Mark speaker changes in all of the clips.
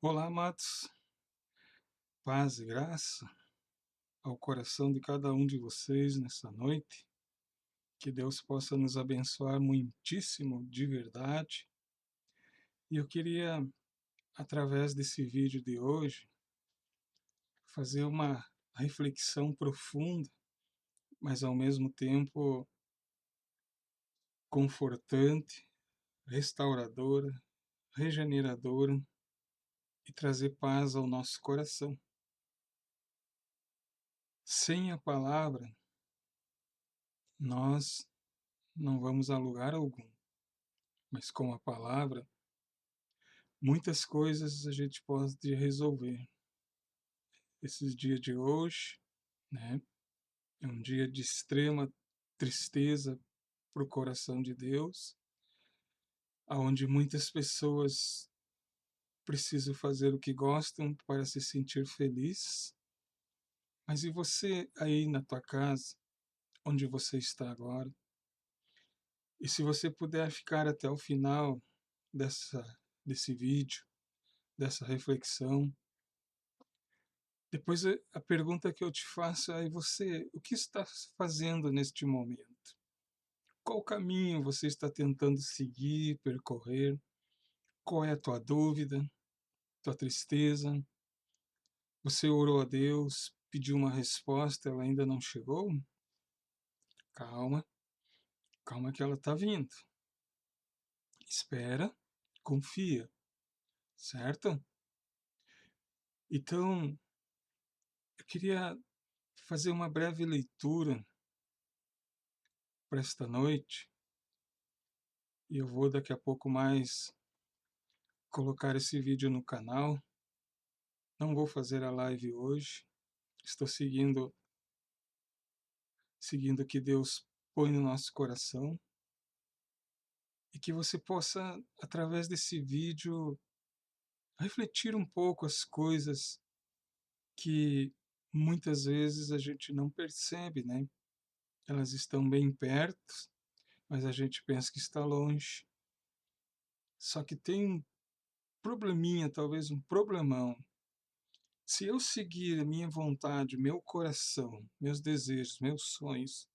Speaker 1: Olá, amados, paz e graça ao coração de cada um de vocês nessa noite. Que Deus possa nos abençoar muitíssimo de verdade. E eu queria, através desse vídeo de hoje, fazer uma reflexão profunda, mas ao mesmo tempo confortante, restauradora, regeneradora e trazer paz ao nosso coração. Sem a palavra, nós não vamos a lugar algum. Mas com a palavra, muitas coisas a gente pode resolver. Esses dias de hoje, né, é um dia de extrema tristeza para o coração de Deus, aonde muitas pessoas precisam fazer o que gostam para se sentir feliz. Mas e você aí na tua casa, onde você está agora? E se você puder ficar até o final desse vídeo, dessa reflexão, depois a pergunta que eu te faço é: você, o que está fazendo neste momento? Qual caminho você está tentando seguir, percorrer? Qual é a tua dúvida, tua tristeza? Você orou a Deus, pediu uma resposta, ela ainda não chegou? Calma, calma que ela está vindo. Espera, confia, certo? Então, eu queria fazer uma breve leitura para esta noite, e eu vou daqui a pouco mais colocar esse vídeo no canal. Não vou fazer a live hoje. Estou seguindo o que Deus põe no nosso coração e que você possa, através desse vídeo, refletir um pouco as coisas que muitas vezes a gente não percebe, né? Elas estão bem perto, mas a gente pensa que está longe. Só que tem um probleminha, talvez um problemão. Se eu seguir a minha vontade, meu coração, meus desejos, meus sonhos,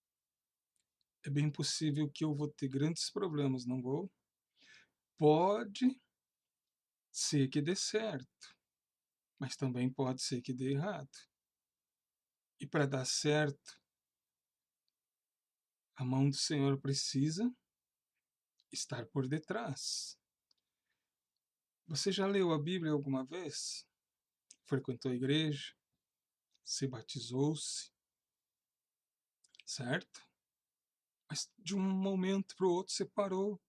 Speaker 1: é bem possível que eu vou ter grandes problemas, não vou? Pode ser que dê certo, mas também pode ser que dê errado. E para dar certo, a mão do Senhor precisa estar por detrás. Você já leu a Bíblia alguma vez? Frequentou a igreja? Se batizou-se? Certo? Mas de um momento para o outro você parou.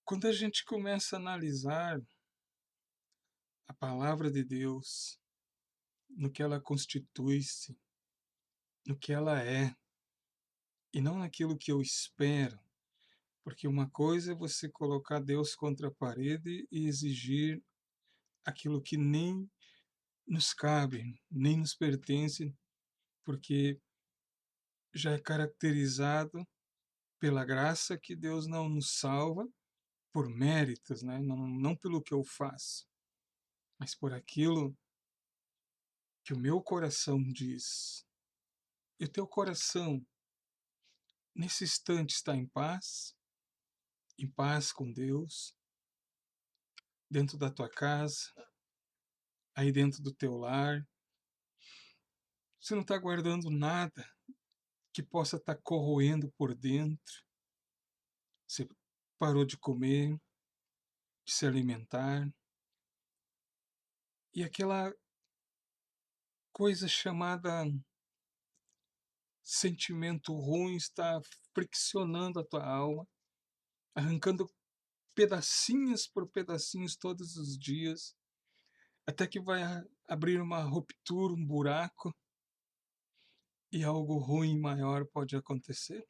Speaker 1: Quando a gente começa a analisar a palavra de Deus, no que ela constitui-se, no que ela é, e não naquilo que eu espero, porque uma coisa é você colocar Deus contra a parede e exigir aquilo que nem nos cabe, nem nos pertence, porque já é caracterizado pela graça que Deus não nos salva por méritos, né? Não pelo que eu faço, mas por aquilo que o meu coração diz. E o teu coração, nesse instante, está em paz com Deus, dentro da tua casa, aí dentro do teu lar. Você não está guardando nada que possa estar corroendo por dentro. Você parou de comer, de se alimentar, e aquela coisa chamada sentimento ruim está friccionando a tua alma, arrancando pedacinhos por pedacinhos todos os dias, até que vai abrir uma ruptura, um buraco, e algo ruim maior pode acontecer.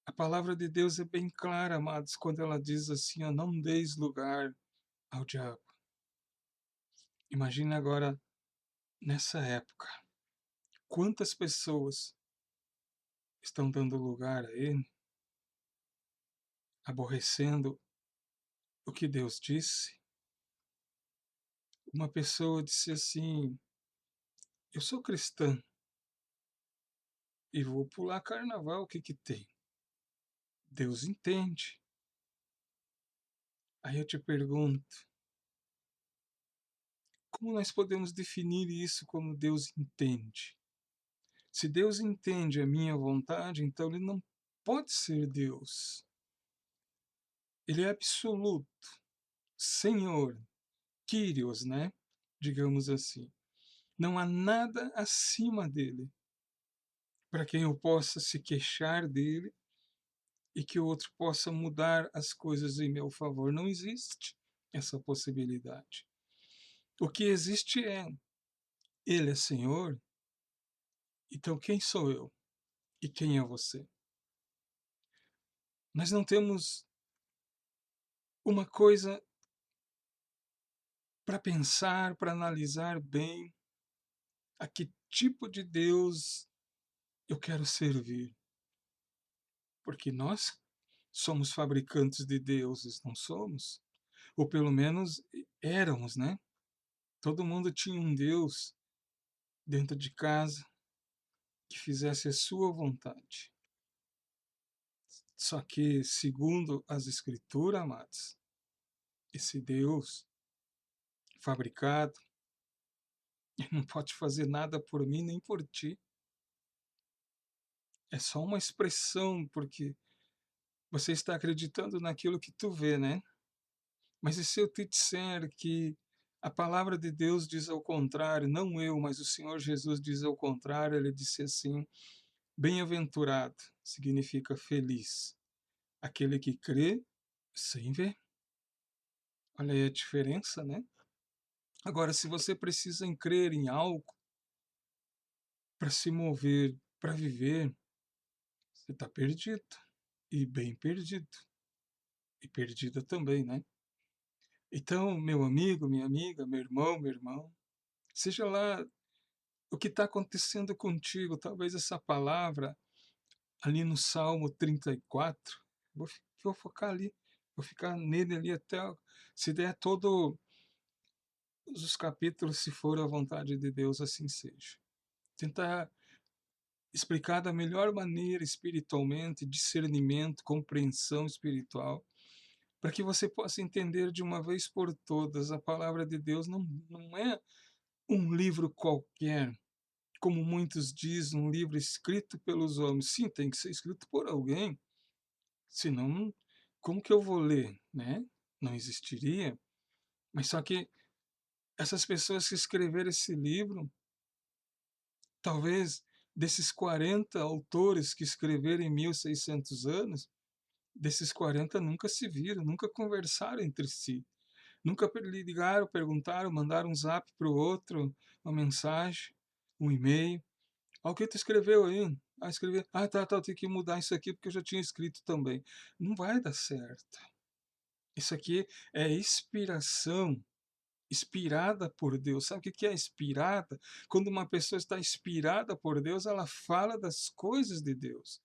Speaker 1: A palavra de Deus é bem clara, amados, quando ela diz assim: ó, não deis lugar ao diabo. Imagina agora, nessa época, quantas pessoas estão dando lugar a ele, aborrecendo o que Deus disse. Uma pessoa disse assim: "Eu sou cristã e vou pular carnaval, o que que tem?". Deus entende. Aí eu te pergunto, como nós podemos definir isso como Deus entende? Se Deus entende a minha vontade, então ele não pode ser Deus. Ele é absoluto, Senhor, Kyrios, né? Digamos assim. Não há nada acima dele para quem eu possa se queixar dele e que o outro possa mudar as coisas em meu favor. Não existe essa possibilidade. O que existe é, ele é Senhor, então quem sou eu e quem é você? Nós não temos uma coisa para pensar, para analisar bem a que tipo de Deus eu quero servir, porque nós somos fabricantes de deuses, não somos? Ou pelo menos éramos, né? Todo mundo tinha um Deus dentro de casa que fizesse a sua vontade. Só que, segundo as Escrituras, amados, esse Deus fabricado, ele não pode fazer nada por mim nem por ti. É só uma expressão, porque você está acreditando naquilo que tu vê, né? Mas e se eu te disser que a palavra de Deus diz ao contrário, não eu, mas o Senhor Jesus diz ao contrário, ele disse assim: bem-aventurado significa feliz, aquele que crê sem ver. Olha aí a diferença, né? Agora, se você precisa em crer em algo para se mover, para viver, você está perdido. E bem perdido. E perdida também, né? Então, meu amigo, minha amiga, meu irmão, seja lá o que está acontecendo contigo, talvez essa palavra ali no Salmo 34, vou focar ali, vou ficar nele ali até, se der todos os capítulos, se for a vontade de Deus, assim seja. Tentar explicar da melhor maneira espiritualmente, discernimento, compreensão espiritual, para que você possa entender de uma vez por todas, a palavra de Deus não é um livro qualquer, como muitos dizem, um livro escrito pelos homens. Sim, tem que ser escrito por alguém, senão como que eu vou ler, né? Não existiria. Mas só que essas pessoas que escreveram esse livro, talvez desses 40 autores que escreveram em 1600 anos, desses 40 nunca se viram, nunca conversaram entre si, nunca ligaram, perguntaram, mandaram um zap para o outro, uma mensagem, um e-mail. Ah, o que tu escreveu aí? Ah, escrevi. Ah, tá, eu tenho que mudar isso aqui porque eu já tinha escrito também. Não vai dar certo. Isso aqui é inspiração, inspirada por Deus. Sabe o que é inspirada? Quando uma pessoa está inspirada por Deus, ela fala das coisas de Deus.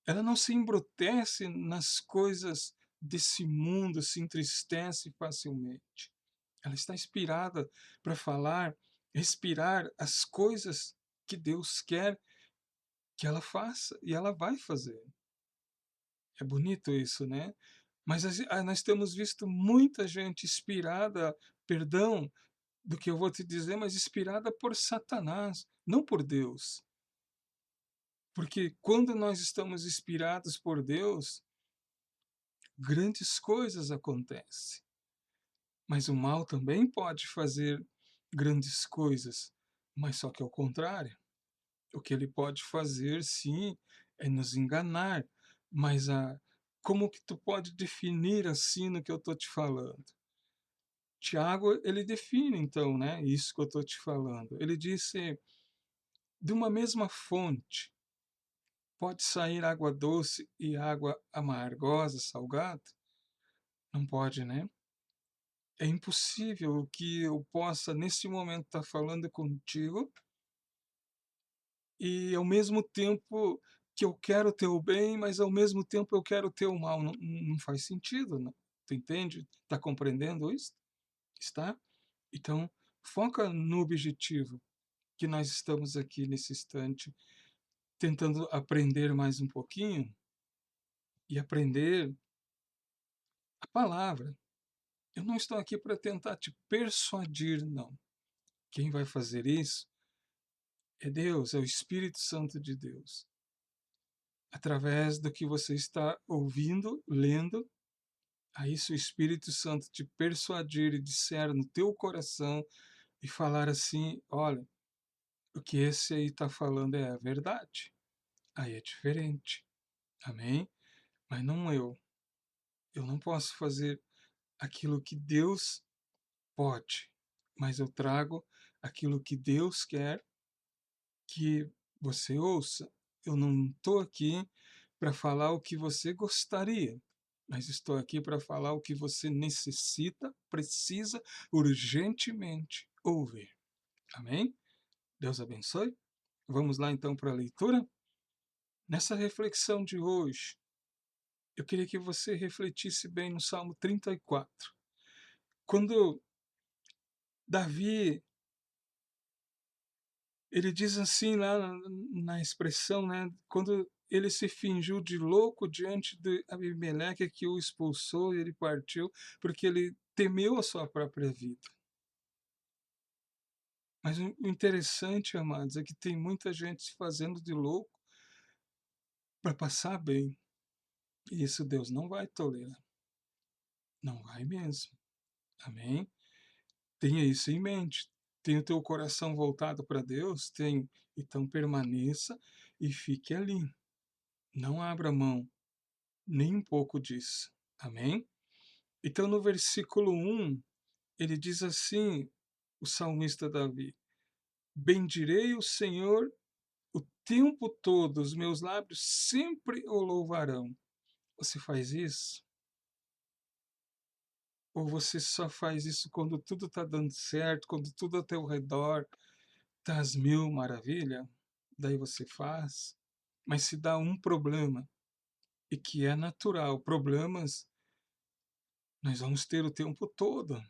Speaker 1: Ela não se embrutece nas coisas desse mundo, se entristece facilmente. Ela está inspirada para falar, respirar as coisas que Deus quer que ela faça e ela vai fazer. É bonito isso, né? Mas nós temos visto muita gente inspirada, perdão do que eu vou te dizer, mas inspirada por Satanás, não por Deus. Porque quando nós estamos inspirados por Deus, grandes coisas acontecem. Mas o mal também pode fazer grandes coisas, mas só que ao contrário. O que ele pode fazer, sim, é nos enganar, mas como que tu pode definir assim no que eu estou te falando? Tiago, ele define então, né, isso que eu estou te falando. Ele disse, de uma mesma fonte pode sair água doce e água amargosa, salgada? Não pode, né? É impossível que eu possa, nesse momento, estar falando contigo e, ao mesmo tempo, que eu quero o teu bem, mas, ao mesmo tempo, eu quero o teu mal. Não, não faz sentido, né? Tu entende? Está compreendendo isso? Está? Então, foca no objetivo, que nós estamos aqui nesse instante tentando aprender mais um pouquinho e aprender a palavra. Eu não estou aqui para tentar te persuadir, não. Quem vai fazer isso é Deus, é o Espírito Santo de Deus. Através do que você está ouvindo, lendo, aí se o Espírito Santo te persuadir e disser no teu coração e falar assim, olha, o que esse aí está falando é a verdade. Aí é diferente. Amém? Mas não eu. Eu não posso fazer aquilo que Deus pode, mas eu trago aquilo que Deus quer que você ouça. Eu não estou aqui para falar o que você gostaria, mas estou aqui para falar o que você necessita, precisa urgentemente ouvir. Amém? Deus abençoe. Vamos lá então para a leitura? Nessa reflexão de hoje, eu queria que você refletisse bem no Salmo 34. Quando Davi, ele diz assim lá na expressão, né, quando ele se fingiu de louco diante de Abimeleque que o expulsou e ele partiu porque ele temeu a sua própria vida. Mas o interessante, amados, é que tem muita gente se fazendo de louco para passar bem. E isso Deus não vai tolerar. Não vai mesmo. Amém? Tenha isso em mente. Tenha o teu coração voltado para Deus, tem, então permaneça e fique ali. Não abra mão nem um pouco disso. Amém? Então no versículo 1, ele diz assim, o salmista Davi: bendirei o Senhor o tempo todo, os meus lábios sempre o louvarão. Você faz isso? Ou você só faz isso quando tudo está dando certo, quando tudo ao teu redor tá às mil maravilha? Daí você faz. Mas se dá um problema, e que é natural, problemas nós vamos ter o tempo todo.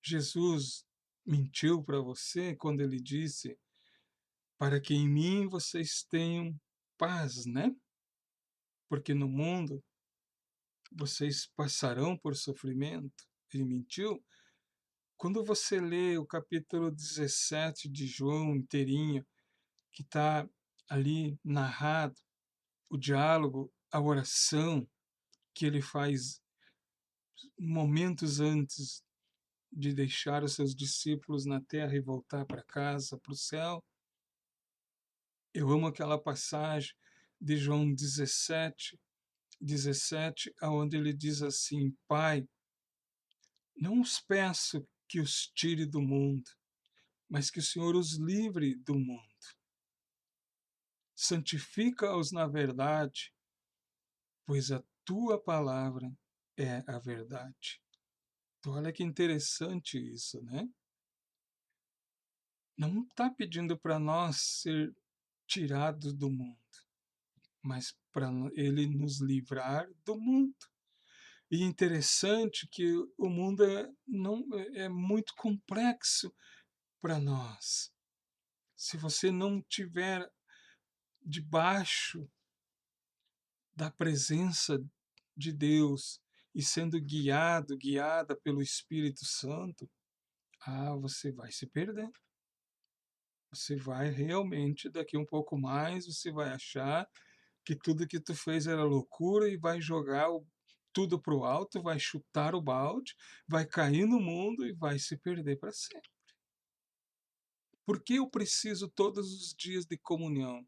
Speaker 1: Jesus mentiu para você quando ele disse para que em mim vocês tenham paz, né? Porque no mundo vocês passarão por sofrimento. Ele mentiu. Quando você lê o capítulo 17 de João inteirinho, que está ali narrado, o diálogo, a oração que ele faz momentos antes de deixar os seus discípulos na terra e voltar para casa, para o céu. Eu amo aquela passagem de João 17, onde ele diz assim: Pai, não os peço que os tire do mundo, mas que o Senhor os livre do mundo. Santifica-os na verdade, pois a tua palavra é a verdade. Então, olha que interessante isso, né? Não está pedindo para nós ser tirados do mundo, mas para ele nos livrar do mundo. E interessante que o mundo não, é muito complexo para nós. Se você não tiver debaixo da presença de Deus e sendo guiado, guiada pelo Espírito Santo, você vai se perder. Você vai realmente, daqui um pouco mais, você vai achar que tudo que tu fez era loucura e vai jogar tudo para o alto, vai chutar o balde, vai cair no mundo e vai se perder para sempre. Por que eu preciso todos os dias de comunhão,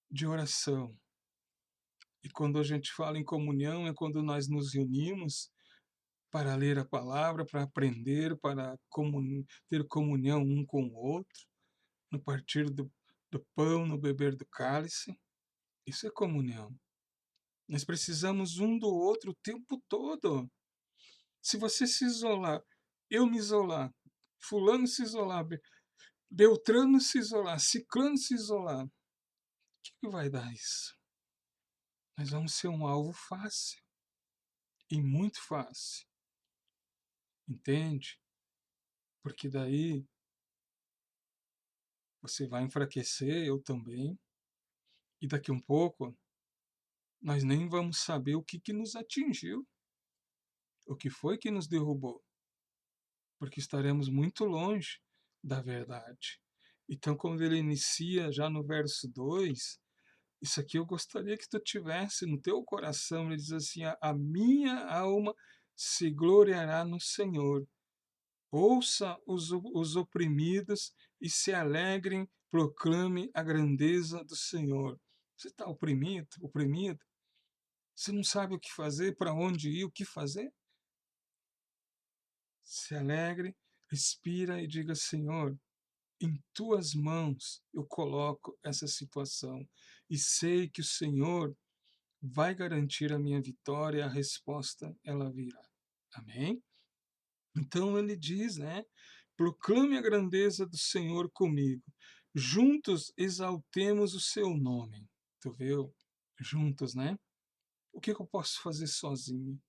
Speaker 1: de oração? E quando a gente fala em comunhão, é quando nós nos reunimos para ler a palavra, para aprender, para ter comunhão um com o outro, no partir do pão, no beber do cálice. Isso é comunhão. Nós precisamos um do outro o tempo todo. Se você se isolar, eu me isolar, fulano se isolar, Beltrano se isolar, Ciclano se isolar, o que vai dar isso? Nós vamos ser um alvo fácil. e muito fácil, entende? Porque daí você vai enfraquecer, eu também, e daqui um pouco nós nem vamos saber o que que nos atingiu, o que foi que nos derrubou, porque estaremos muito longe da verdade. Então, quando ele inicia já no verso 2, isso aqui eu gostaria que tu tivesse no teu coração. Ele diz assim: a minha alma se gloriará no Senhor. Ouça os oprimidos e se alegrem, proclame a grandeza do Senhor. Você está oprimido, oprimido? Você não sabe o que fazer, para onde ir, o que fazer? Se alegre, respira e diga: Senhor, em tuas mãos eu coloco essa situação e sei que o Senhor vai garantir a minha vitória, a resposta ela virá. Amém? Então ele diz, né? Proclame a grandeza do Senhor comigo. Juntos exaltemos o seu nome. Tu viu? Juntos, né? O que eu posso fazer sozinho?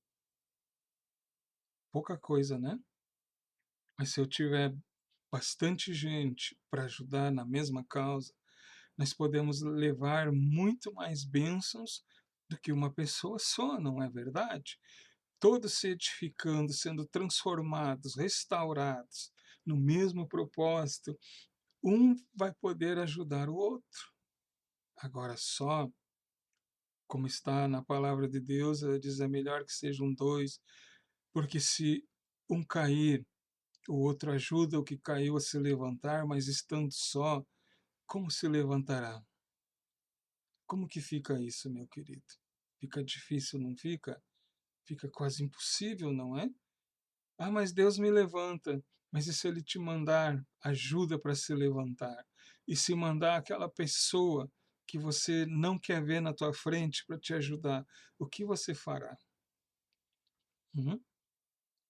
Speaker 1: Pouca coisa, né? Mas se eu tiver bastante gente para ajudar na mesma causa, nós podemos levar muito mais bênçãos do que uma pessoa só, não é verdade? Todos se edificando, sendo transformados, restaurados no mesmo propósito, um vai poder ajudar o outro. Agora só, como está na palavra de Deus, ela diz: é melhor que sejam dois, porque se um cair, o outro ajuda o que caiu a se levantar, mas estando só, como se levantará? Como que fica isso, meu querido? Fica difícil, não fica? Fica quase impossível, não é? Ah, mas Deus me levanta. Mas e se Ele te mandar ajuda para se levantar? E se mandar aquela pessoa que você não quer ver na tua frente para te ajudar, o que você fará? Hum?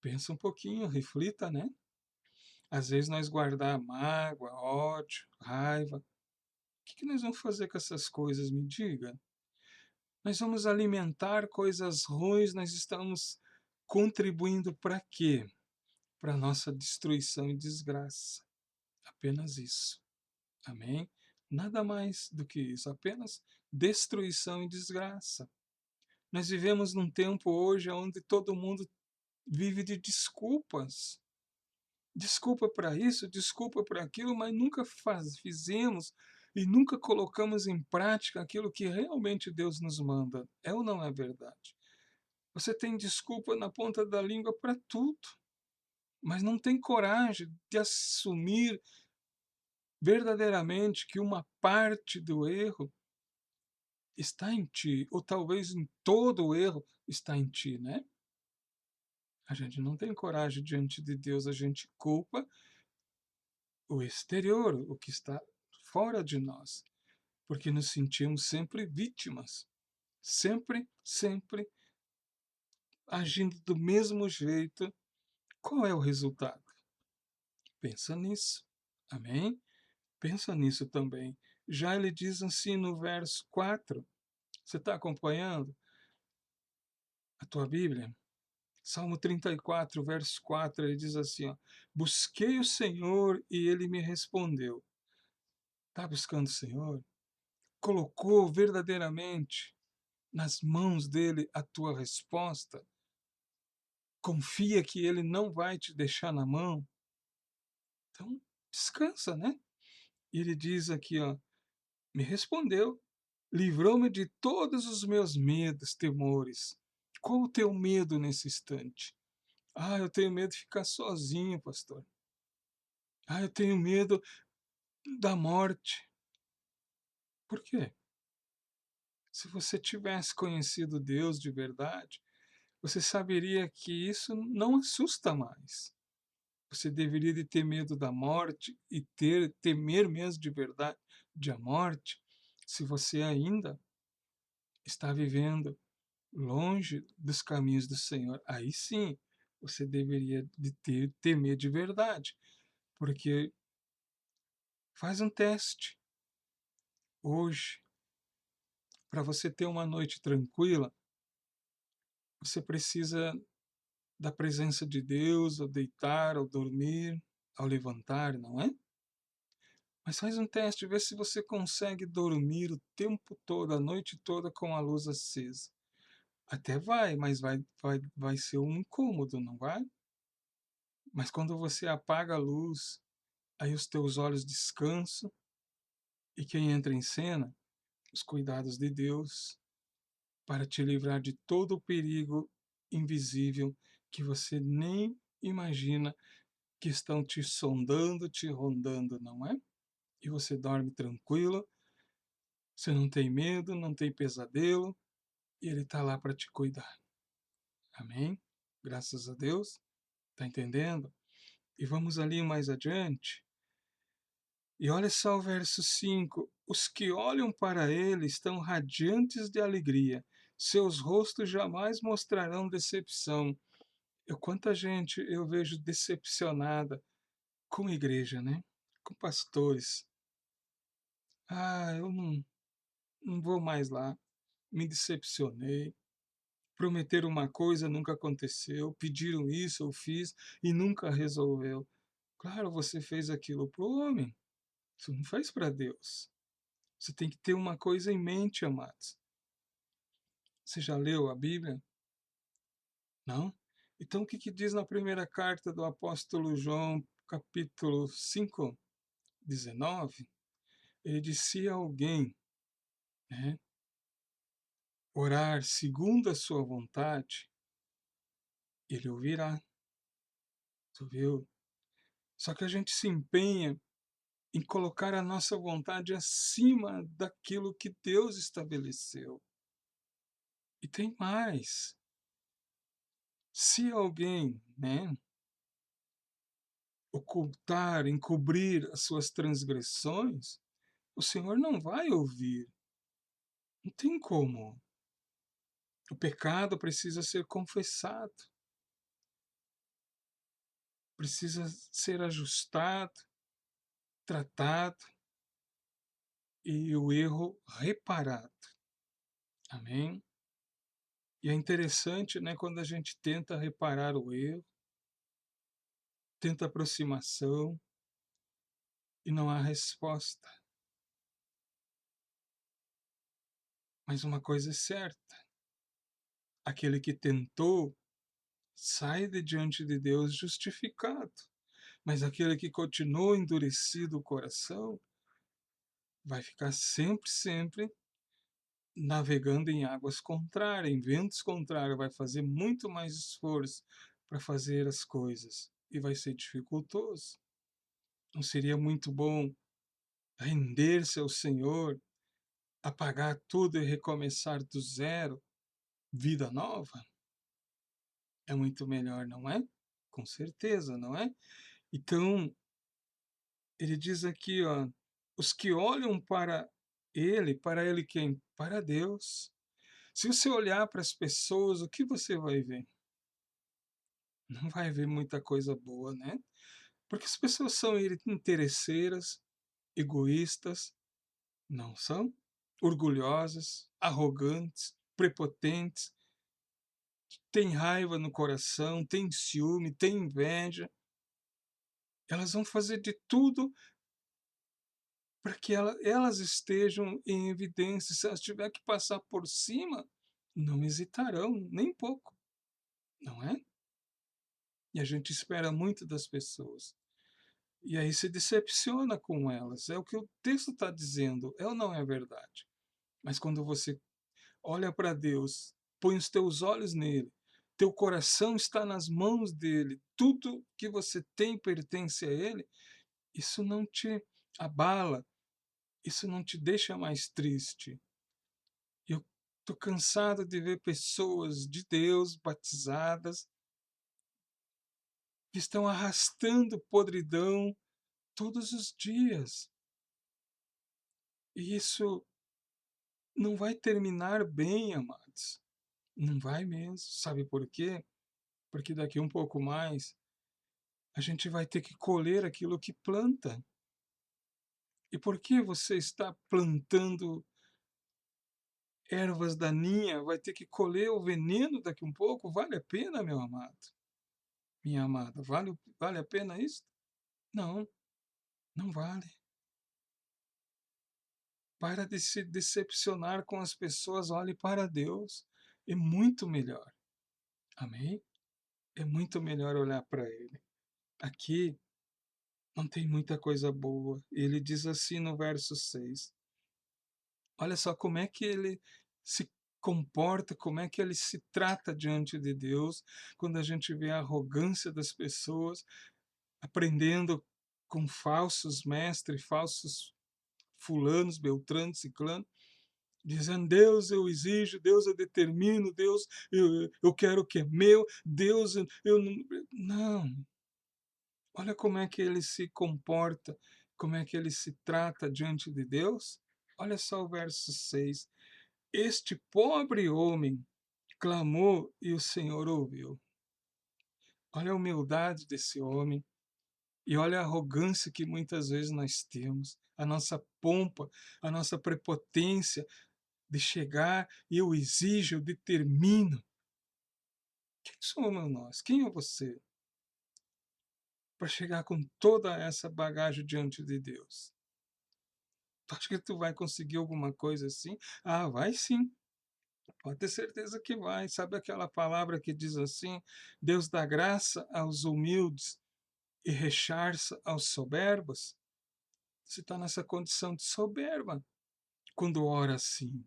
Speaker 1: Pensa um pouquinho, reflita, né? Às vezes nós guardar mágoa, ódio, raiva. O que nós vamos fazer com essas coisas? Me diga. Nós vamos alimentar coisas ruins, nós estamos contribuindo para quê? Para nossa destruição e desgraça. Apenas isso. Amém? Nada mais do que isso, apenas destruição e desgraça. Nós vivemos num tempo hoje onde todo mundo vive de desculpas. Desculpa para isso, desculpa para aquilo, mas nunca fizemos e nunca colocamos em prática aquilo que realmente Deus nos manda. É ou não é verdade? Você tem desculpa na ponta da língua para tudo, mas não tem coragem de assumir verdadeiramente que uma parte do erro está em ti, ou talvez em todo o erro está em ti, né? A gente não tem coragem diante de Deus, a gente culpa o exterior, o que está fora de nós, porque nos sentimos sempre vítimas, sempre agindo do mesmo jeito. Qual é o resultado? Pensa nisso, amém? Pensa nisso também. Já ele diz assim no verso 4, você está acompanhando a tua Bíblia? Salmo 34, verso 4, ele diz assim, ó, busquei o Senhor e ele me respondeu. Está buscando o Senhor? Colocou verdadeiramente nas mãos dele a tua resposta? Confia que ele não vai te deixar na mão? Então, descansa, né? E ele diz aqui, ó, me respondeu, livrou-me de todos os meus medos, temores. Qual o teu medo nesse instante? Ah, eu tenho medo de ficar sozinho, pastor. Ah, eu tenho medo da morte. Por quê? Se você tivesse conhecido Deus de verdade, você saberia que isso não assusta mais. Você deveria de ter medo da morte e temer mesmo de verdade de a morte, se você ainda está vivendo longe dos caminhos do Senhor. Aí sim, você deveria de temer de verdade, porque faz um teste hoje para você ter uma noite tranquila. você precisa da presença de Deus ao deitar, ao dormir, ao levantar, não é? Mas faz um teste, vê se você consegue dormir o tempo todo, a noite toda com a luz acesa. Até vai, mas vai ser um incômodo, não vai? Mas quando você apaga a luz, aí os teus olhos descansam e quem entra em cena? Os cuidados de Deus para te livrar de todo o perigo invisível que você nem imagina que estão te sondando, te rondando, não é? E você dorme tranquilo, você não tem medo, não tem pesadelo, e ele está lá para te cuidar. Amém? Graças a Deus. Está entendendo? E vamos ali mais adiante. E olha só o verso 5: os que olham para ele estão radiantes de alegria, seus rostos jamais mostrarão decepção. Quanta gente eu vejo decepcionada com a igreja, né? Com pastores. Ah, eu não vou mais lá, me decepcionei. Prometeram uma coisa, nunca aconteceu. Pediram isso, eu fiz e nunca resolveu. Claro, você fez aquilo para o homem, você não fez para Deus. Você tem que ter uma coisa em mente, amados. Você já leu a Bíblia? Não? Então, o que, que diz na primeira carta do apóstolo João, capítulo 5, 19? Ele diz: se alguém, né, orar segundo a sua vontade, ele ouvirá. Tu viu? Só que a gente se empenha em colocar a nossa vontade acima daquilo que Deus estabeleceu. E tem mais. Se alguém, né, ocultar, encobrir as suas transgressões, o Senhor não vai ouvir. Não tem como. O pecado precisa ser confessado, precisa ser ajustado, tratado e o erro reparado. Amém? E é interessante, né, quando a gente tenta reparar o erro, tenta aproximação e não há resposta. Mas uma coisa é certa: aquele que tentou sai de diante de Deus justificado. Mas aquele que continua endurecido o coração vai ficar sempre, sempre navegando em águas contrárias, em ventos contrários, vai fazer muito mais esforço para fazer as coisas e vai ser dificultoso. Não seria muito bom render-se ao Senhor, apagar tudo e recomeçar do zero, vida nova? É muito melhor, não é? Com certeza, não é? Então, ele diz aqui, ó, os que olham para ele quem? Para Deus. Se você olhar para as pessoas, o que você vai ver? Não vai ver muita coisa boa, né? Porque as pessoas são interesseiras, egoístas, não são? Orgulhosas, arrogantes, prepotentes, têm raiva no coração, têm ciúme, têm inveja. Elas vão fazer de tudo para que elas estejam em evidência. Se elas tiver que passar por cima, não hesitarão, nem pouco, não é? E a gente espera muito das pessoas. E aí se decepciona com elas. É o que o texto está dizendo, é ou não é verdade? Mas quando você olha para Deus, põe os teus olhos nele, teu coração está nas mãos dele, tudo que você tem pertence a ele, isso não te abala, isso não te deixa mais triste. Eu estou cansado de ver pessoas de Deus batizadas que estão arrastando podridão todos os dias. E isso não vai terminar bem, amados. Não vai mesmo. Sabe por quê? Porque daqui um pouco mais a gente vai ter que colher aquilo que planta. E por que você está plantando ervas daninhas, vai ter que colher o veneno daqui um pouco, vale a pena, meu amado, minha amada, vale a pena isso? Não, não vale. Para de se decepcionar com as pessoas, olhe para Deus, é muito melhor, amém? É muito melhor olhar para Ele. Aqui não tem muita coisa boa. Ele diz assim no verso 6. Olha só como é que ele se comporta, como é que ele se trata diante de Deus, quando a gente vê a arrogância das pessoas, aprendendo com falsos mestres, falsos fulanos, beltranos, ciclano, dizendo: Deus eu exijo, Deus eu determino, Deus eu quero o que é meu, Deus eu não. Não, olha como é que ele se comporta, como é que ele se trata diante de Deus. Olha só o verso 6. Este pobre homem clamou e o Senhor ouviu. Olha a humildade desse homem e olha a arrogância que muitas vezes nós temos, a nossa pompa, a nossa prepotência de chegar e eu exijo, eu determino. Quem somos nós? Quem é você para chegar com toda essa bagagem diante de Deus? Tu acha que tu vai conseguir alguma coisa assim? Ah, vai sim. Pode ter certeza que vai. Sabe aquela palavra que diz assim: Deus dá graça aos humildes e recharça aos soberbos? Você está nessa condição de soberba quando ora assim.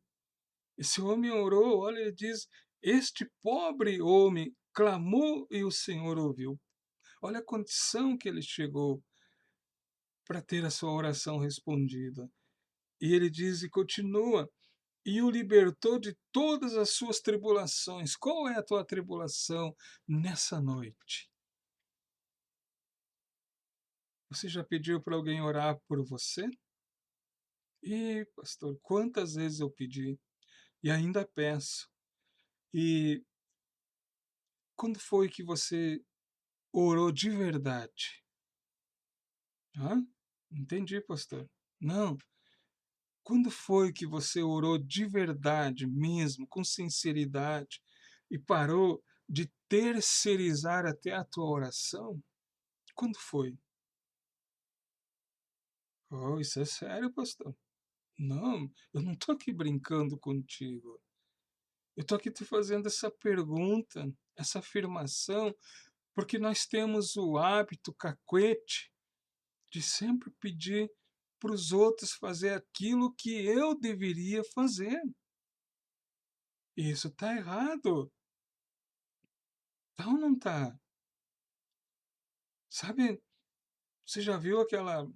Speaker 1: Esse homem orou, olha, ele diz: Este pobre homem clamou e o Senhor ouviu. Olha a condição que ele chegou para ter a sua oração respondida. E ele diz e continua: e o libertou de todas as suas tribulações. Qual é a tua tribulação nessa noite? Você já pediu para alguém orar por você? E, pastor, quantas vezes eu pedi e ainda peço. E quando foi que você orou de verdade? Hã? Entendi, pastor. Não. Quando foi que você orou de verdade mesmo, com sinceridade, e parou de terceirizar até a tua oração? Quando foi? Oh, isso é sério, pastor. Não, eu não estou aqui brincando contigo. Eu estou aqui te fazendo essa pergunta, essa afirmação, porque nós temos o hábito cacuete de sempre pedir para os outros fazer aquilo que eu deveria fazer. E isso está errado. Tá ou não tá? Sabe, você já viu aquela.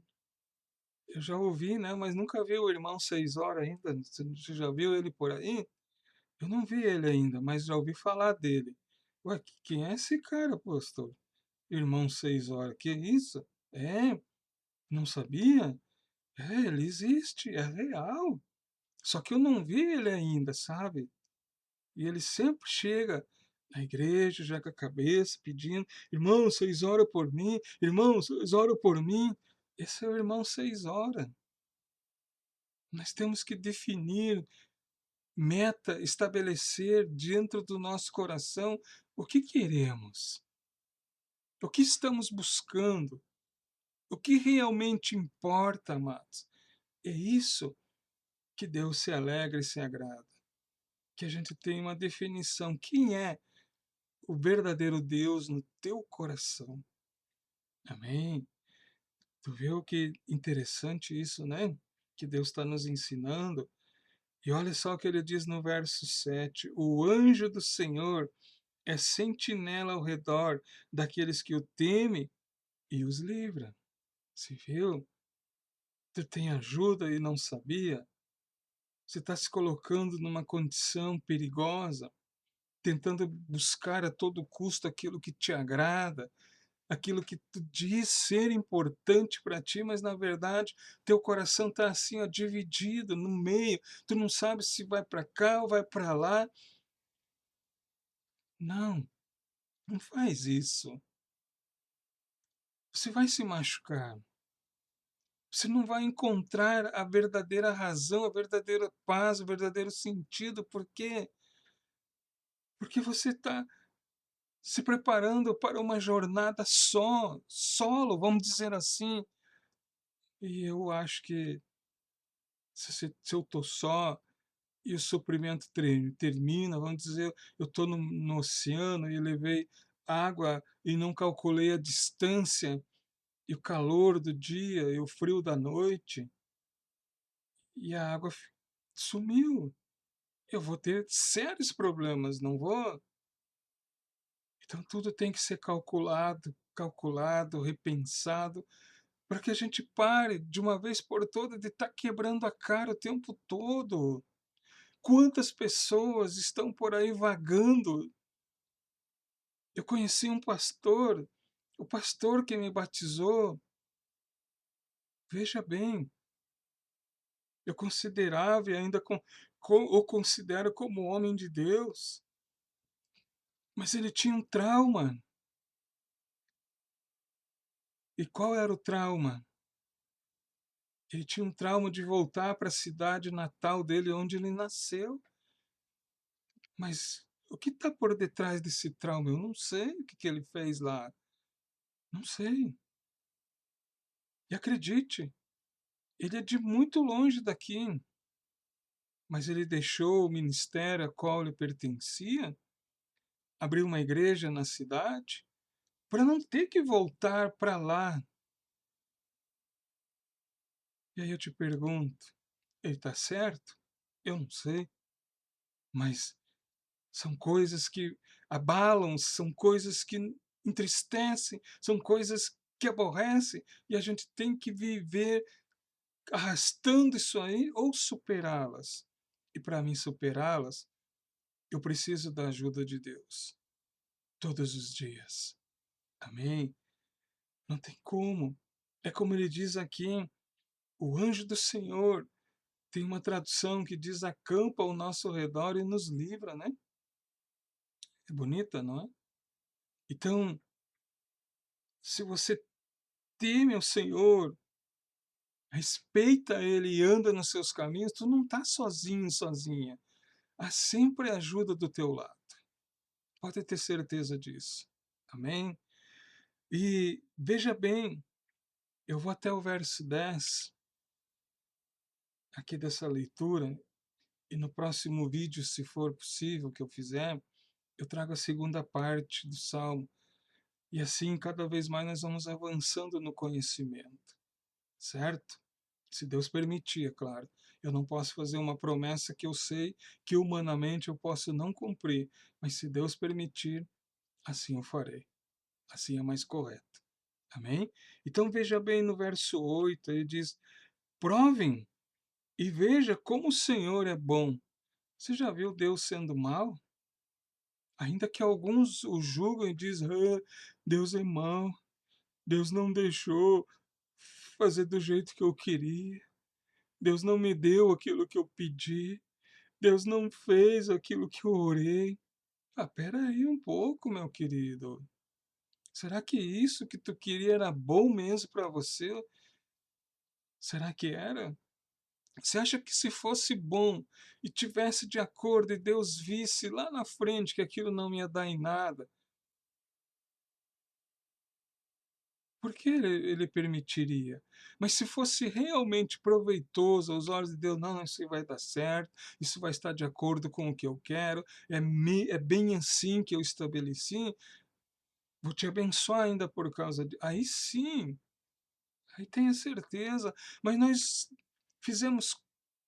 Speaker 1: Eu já ouvi, né? Mas nunca vi o irmão 6 horas ainda. Você já viu ele por aí? Eu não vi ele ainda, mas já ouvi falar dele. Ué, quem é esse cara, pastor? Irmão 6 horas, que isso? É, não sabia? É, ele existe, é real. Só que eu não vi ele ainda, sabe? E ele sempre chega na igreja, já com a cabeça, pedindo: irmão, 6 horas por mim, irmão, 6 horas por mim. Esse é o irmão 6 horas. Nós temos que definir meta, estabelecer dentro do nosso coração o que queremos, o que estamos buscando, o que realmente importa, amados. É isso que Deus se alegra e se agrada. Que a gente tenha uma definição. Quem é o verdadeiro Deus no teu coração? Amém? Tu viu que interessante isso, né? Que Deus está nos ensinando. E olha só o que ele diz no verso 7: o anjo do Senhor é sentinela ao redor daqueles que o temem e os livra. Se viu? Tu tem ajuda e não sabia? Você está se colocando numa condição perigosa, tentando buscar a todo custo aquilo que te agrada, aquilo que tu diz ser importante para ti, mas na verdade teu coração está assim, ó, dividido no meio. Tu não sabe se vai para cá ou vai para lá. Não, não faz isso. Você vai se machucar. você não vai encontrar a verdadeira razão, a verdadeira paz, o verdadeiro sentido. Por quê? Porque você está se preparando para uma jornada solo, vamos dizer assim. E eu acho que se eu estou só e o sofrimento termina, vamos dizer, eu estou no oceano e levei água e não calculei a distância e o calor do dia e o frio da noite, e a água sumiu. Eu vou ter sérios problemas, não vou? Então tudo tem que ser calculado, repensado, para que a gente pare de uma vez por toda de estar quebrando a cara o tempo todo. Quantas pessoas estão por aí vagando? Eu conheci um pastor, o pastor que me batizou, veja bem, eu considerava e ainda o considero como homem de Deus, mas ele tinha um trauma. E qual era o trauma? Ele tinha um trauma de voltar para a cidade natal dele, onde ele nasceu. Mas o que está por detrás desse trauma? Eu não sei o que ele fez lá. Não sei. E acredite, ele é de muito longe daqui, mas ele deixou o ministério a qual ele pertencia, abriu uma igreja na cidade, para não ter que voltar para lá. E aí eu te pergunto, ele está certo? Eu não sei, mas são coisas que abalam, são coisas que entristecem, são coisas que aborrecem, e a gente tem que viver arrastando isso aí ou superá-las. E para mim superá-las, eu preciso da ajuda de Deus, todos os dias. Amém? Não tem como. É como ele diz aqui, o anjo do Senhor, tem uma tradução que diz acampa ao nosso redor e nos livra, né? É bonita, não é? Então, se você teme ao Senhor, respeita Ele e anda nos seus caminhos, tu não está sozinho, sozinha. Há sempre ajuda do teu lado. Pode ter certeza disso. Amém? E veja bem, eu vou até o verso 10 aqui dessa leitura, e no próximo vídeo, se for possível que eu fizer, eu trago a segunda parte do Salmo. E assim, cada vez mais nós vamos avançando no conhecimento, certo? Se Deus permitir, é claro. Eu não posso fazer uma promessa que eu sei que humanamente eu posso não cumprir, mas se Deus permitir, assim eu farei. Assim é mais correto. Amém? Então veja bem no verso 8, ele diz: provem e veja como o Senhor é bom. Você já viu Deus sendo mal? Ainda que alguns o julgam e dizem: ah, Deus é mau, Deus não deixou fazer do jeito que eu queria, Deus não me deu aquilo que eu pedi, Deus não fez aquilo que eu orei. Ah, espera aí um pouco, meu querido. Será que isso que tu queria era bom mesmo para você? Será que era? Você acha que se fosse bom e tivesse de acordo e Deus visse lá na frente que aquilo não ia dar em nada, por que ele permitiria? Mas se fosse realmente proveitoso aos olhos de Deus, não, isso vai dar certo, isso vai estar de acordo com o que eu quero, é bem assim que eu estabeleci, vou te abençoar ainda por causa de. Aí sim, aí tenha certeza. Mas nós fizemos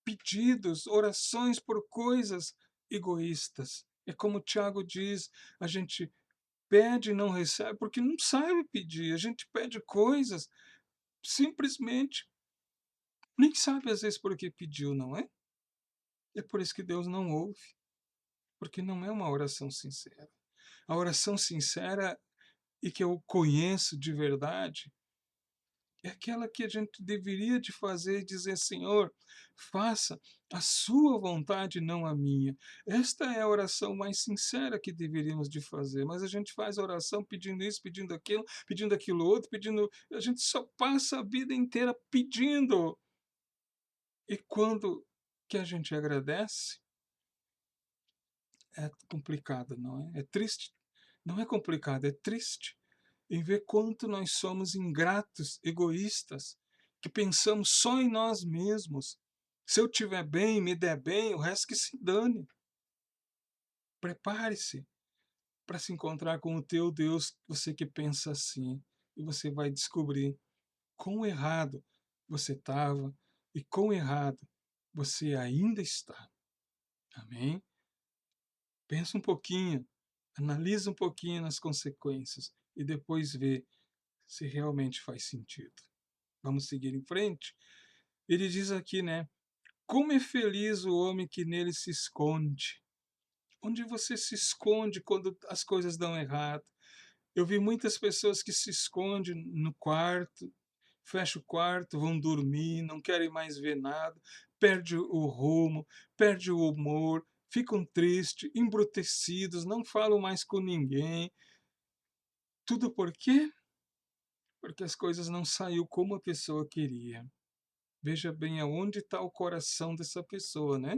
Speaker 1: pedidos, orações por coisas egoístas. É como o Tiago diz, a gente pede e não recebe porque não sabe pedir. A gente pede coisas simplesmente nem sabe às vezes por que pediu, não é? É por isso que Deus não ouve, porque não é uma oração sincera. A oração sincera e que eu conheço de verdade é aquela que a gente deveria de fazer e dizer: "Senhor, faça a sua vontade, não a minha". Esta é a oração mais sincera que deveríamos de fazer, mas a gente faz a oração pedindo isso, pedindo aquilo outro, pedindo, a gente só passa a vida inteira pedindo. E quando que a gente agradece, é complicado, não é? É triste. Não é complicado, é triste em ver quanto nós somos ingratos, egoístas, que pensamos só em nós mesmos. Se eu estiver bem, me der bem, o resto que se dane. Prepare-se para se encontrar com o teu Deus, você que pensa assim, e você vai descobrir quão errado você estava e quão errado você ainda está. Amém? Pensa um pouquinho, analisa um pouquinho nas consequências e depois vê se realmente faz sentido. Vamos seguir em frente? Ele diz aqui, né? Como é feliz o homem que nele se esconde. Onde você se esconde quando as coisas dão errado? Eu vi muitas pessoas que se escondem no quarto, fecha o quarto, vão dormir, não querem mais ver nada, perde o rumo, perde o humor, ficam tristes, embrutecidos, não falam mais com ninguém. Tudo por quê? Porque as coisas não saiu como a pessoa queria. Veja bem aonde está o coração dessa pessoa, né?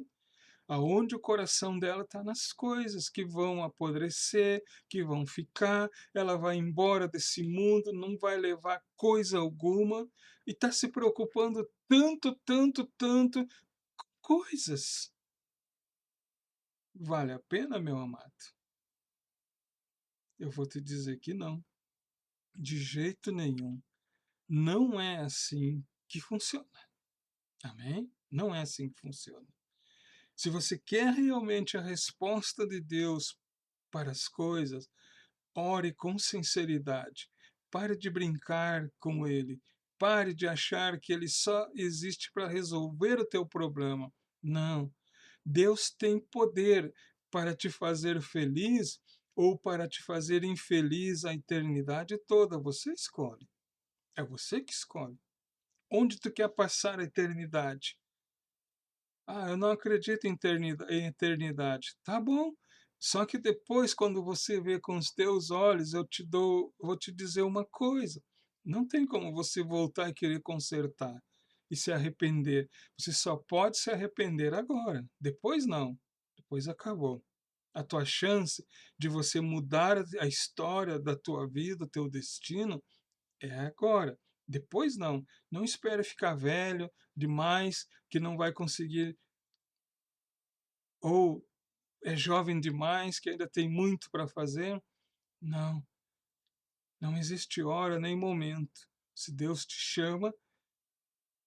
Speaker 1: Aonde o coração dela está nas coisas que vão apodrecer, que vão ficar, ela vai embora desse mundo, não vai levar coisa alguma, e está se preocupando tanto, tanto, tanto com coisas. Vale a pena, meu amado? Eu vou te dizer que não, de jeito nenhum. Não é assim que funciona. Amém? Não é assim que funciona. Se você quer realmente a resposta de Deus para as coisas, ore com sinceridade. Pare de brincar com Ele. Pare de achar que Ele só existe para resolver o teu problema. Não. Deus tem poder para te fazer feliz ou para te fazer infeliz a eternidade toda. Você escolhe. É você que escolhe. Onde tu quer passar a eternidade? Ah, eu não acredito em eternidade. Tá bom. Só que depois, quando você vê com os teus olhos, vou te dizer uma coisa. Não tem como você voltar e querer consertar e se arrepender. Você só pode se arrepender agora. Depois não. Depois acabou. A tua chance de você mudar a história da tua vida, o teu destino, é agora. Depois não. Não espere ficar velho demais, que não vai conseguir, ou é jovem demais, que ainda tem muito para fazer. Não, não existe hora nem momento. Se Deus te chama,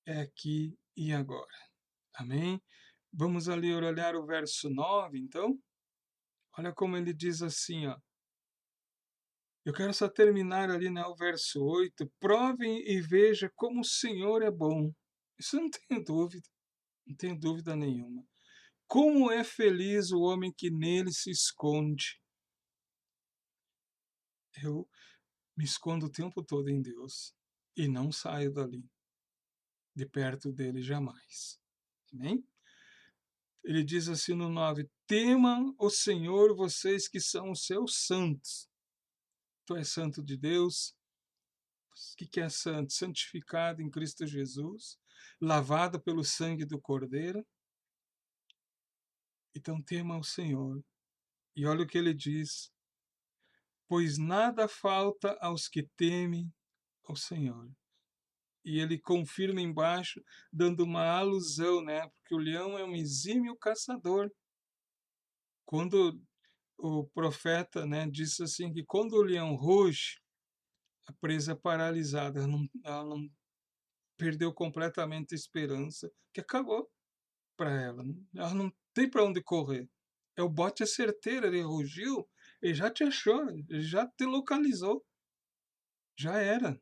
Speaker 1: é aqui e agora. Amém? Vamos ali olhar o verso 9, então. Olha como ele diz assim, ó. Eu quero só terminar ali, né, o verso 8. Provem e veja como o Senhor é bom. Isso eu não tenho dúvida, não tenho dúvida nenhuma. Como é feliz o homem que nele se esconde. Eu me escondo o tempo todo em Deus e não saio dali, de perto dele jamais. Amém? Ele diz assim no 9: temam o Senhor, vocês que são os seus santos. Tu és santo de Deus. O que é santo? Santificado em Cristo Jesus, lavado pelo sangue do Cordeiro. Então tema o Senhor. E olha o que ele diz: pois nada falta aos que temem ao Senhor. E ele confirma embaixo, dando uma alusão, né? Porque o leão é um exímio caçador. Quando o profeta, né, disse assim que quando o leão ruge, a presa é paralisada, ela não perdeu completamente a esperança, que acabou para ela. Ela não tem para onde correr. É o bote é certeiro, ele rugiu, ele já te achou, ele já te localizou, já era.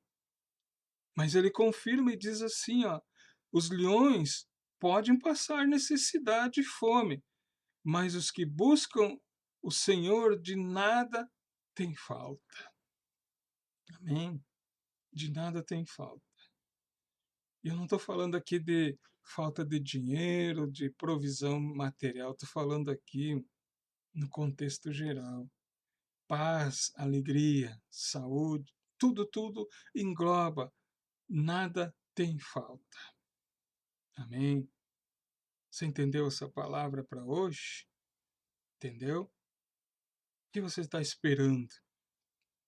Speaker 1: Mas ele confirma e diz assim, ó: os leões podem passar necessidade e fome, mas os que buscam o Senhor de nada têm falta. Amém? De nada tem falta. E eu não estou falando aqui de falta de dinheiro, de provisão material, estou falando aqui no contexto geral. Paz, alegria, saúde, tudo, tudo engloba, nada tem falta. Amém? Você entendeu essa palavra para hoje? Entendeu? O que você está esperando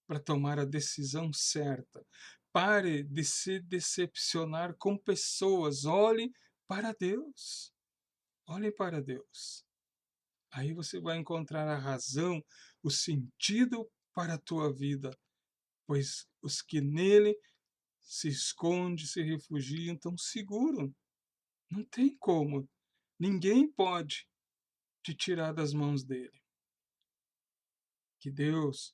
Speaker 1: para tomar a decisão certa? Pare de se decepcionar com pessoas, olhe para Deus. Olhe para Deus. Aí você vai encontrar a razão, o sentido para a tua vida, pois os que nele se escondem, se refugiam, estão seguros. Não tem como. Ninguém pode te tirar das mãos dele. Que Deus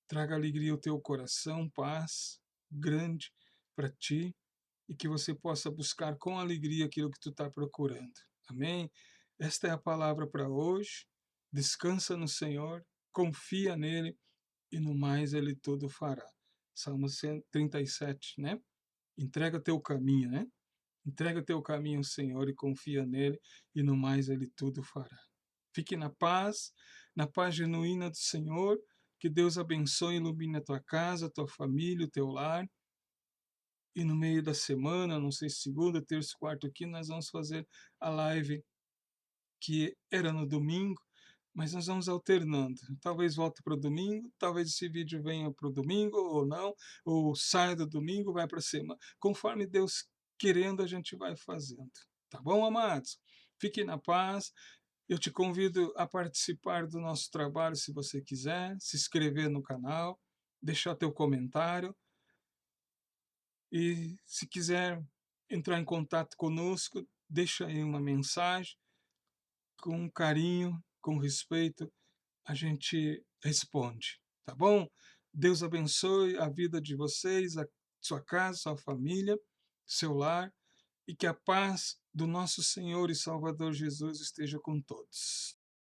Speaker 1: traga alegria ao teu coração, paz grande para ti e que você possa buscar com alegria aquilo que tu está procurando. Amém? Esta é a palavra para hoje. Descansa no Senhor, confia nele e no mais ele tudo fará. Salmo 137, né? Entrega teu caminho, né? Entrega teu caminho ao Senhor e confia nele, e no mais ele tudo fará. Fique na paz genuína do Senhor, que Deus abençoe e ilumine a tua casa, a tua família, o teu lar. E no meio da semana, não sei se segunda, terça, quarta aqui, nós vamos fazer a live que era no domingo, mas nós vamos alternando. Talvez volte para o domingo, talvez esse vídeo venha para o domingo ou não, ou saia do domingo, vai para a semana. Conforme Deus querendo, a gente vai fazendo. Tá bom, amados? Fique na paz. Eu te convido a participar do nosso trabalho, se você quiser, se inscrever no canal, deixar teu comentário e se quiser entrar em contato conosco, deixa aí uma mensagem com carinho, com respeito, a gente responde, tá bom? Deus abençoe a vida de vocês, a sua casa, sua família, seu lar, e que a paz do nosso Senhor e Salvador Jesus esteja com todos.